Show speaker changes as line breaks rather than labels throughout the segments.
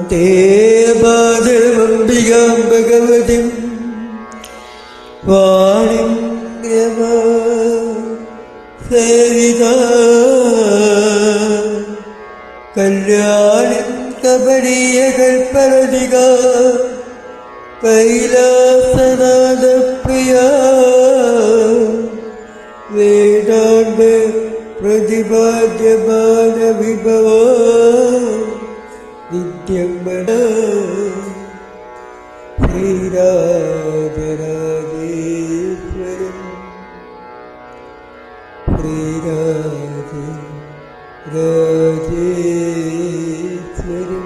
വന്ദേ മാതരമംബികാം ഭഗവതിം വാണിം സേവിതാ കല്യാണിം കബരീയ കൽപ്പരതിക കൈലാസനാഥ പ്രിയ വേദാന്ത പ്രതിപാദ്യമാന വിഭവ നിത്യമന ശ്രീരാജരാജേശ്വരം ശ്രീരാജരാജേശ്വരം.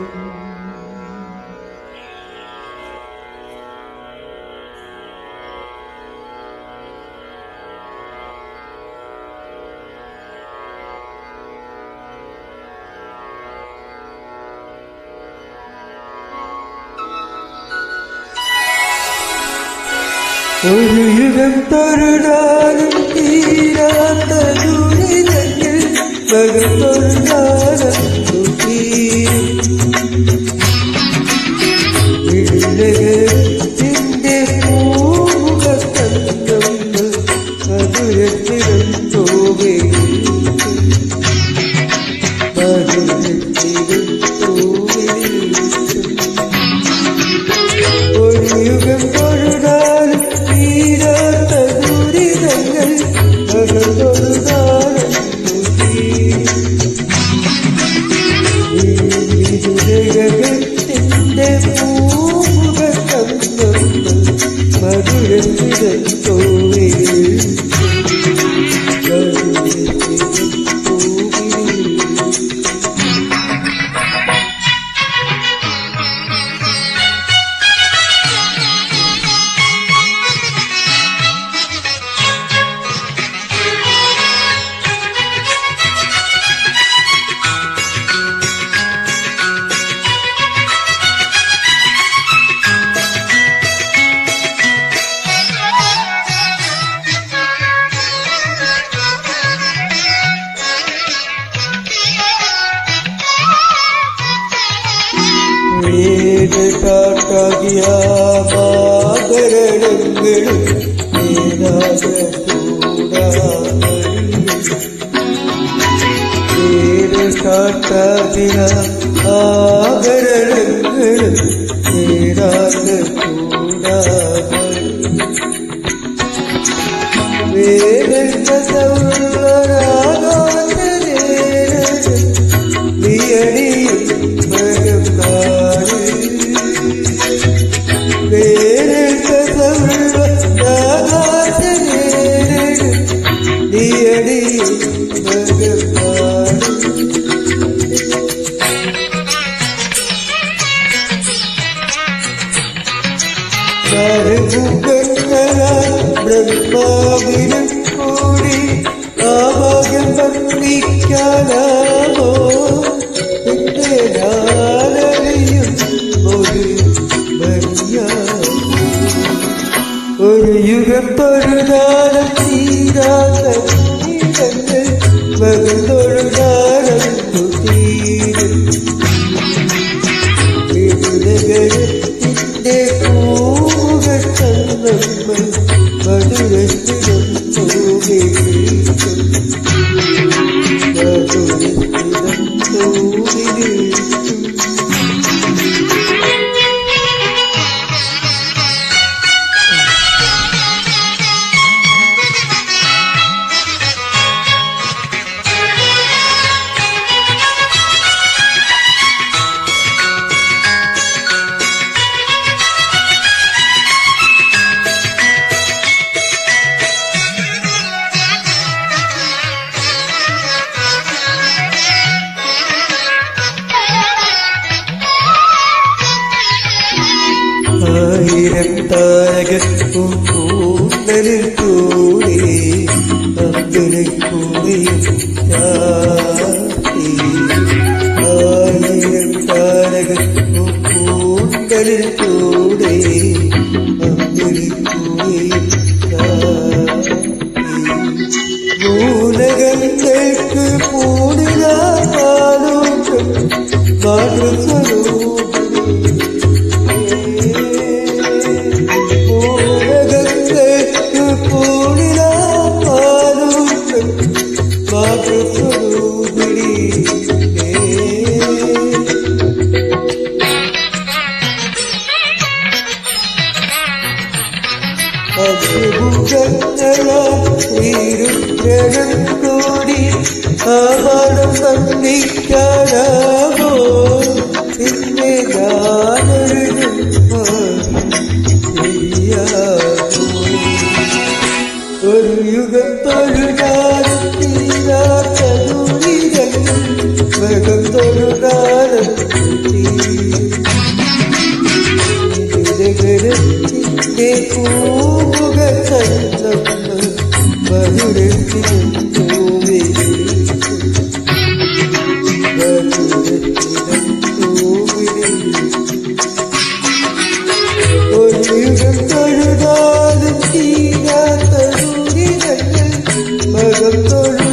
ഒരു യുഗം തൊഴുതാലും തീരാത്ത ദുരിതങ്ങൾ മകം തൊഴുതാലും വിടുലകത്തിന്റെ പൂമുഖത്തങ്ങൾ മധുരത്തിലും തോവേ മധുരത്തിലും തോവേ. ഒരു യുഗം തൊഴുതാലും തീരാത്ത ദുരിതങ്ങൾ മകതൊഴുതാലും വിജയകത്തിന്റെ പൂമുഖത്തങ്ങൾ മധുരത്തിലും തോവേ കാട്ടാകിയ മാകരണങ്ങളും കാട്ടാകിയ ആകരണങ്ങളും ബ്രഹ്മാവിനും കൂടി ആഭാഗ്യം വർണ്ണിക്കാനാമോ എന്റെ ഞാനറിയും ഒരു യുഗം തൊഴുതാലും തീരാത്ത ദുരിതങ്ങൾ മകതൊഴുതാലും തീരും വിടുലകത്തിന്റെ പൂമുഖത്തങ്ങൾ മധുരത്തിലും തോവേ മധുരത്തിലും തോവേ. ആയിരം താരകത്തും കൂന്തലിൽ കൂടി അബ്ദുലിൽ കൂടിയും ആയിരം താരകത്തും കൂന്തലിൽ കൂടി അബ്ദുലിൽ കൂടിയും മൂലകങ്ങൾക്ക് പൂടിലാ മാതൃസ്വരൂപം ശ്രീരുദ്രനും കൂടി ആവണം സന്ധിക്കാനാവോ പിന്നെ ഞാനൊരു ഒരു യുഗത്തൊരു ഞാനും തീരാത്ത ദുരിതങ്ങൾ മൃഗത്തൊരു കാലം ിന്റെ പൂമുഖ ചന്ദ്രങ്ങൾ മധുരത്തിനും പൂവേ മധുരത്തിനും പൂവിനെ ഒരു യുഗം തൊഴുതാലും തീരാത്ത ദുരിതങ്ങൾ മകം തൊഴു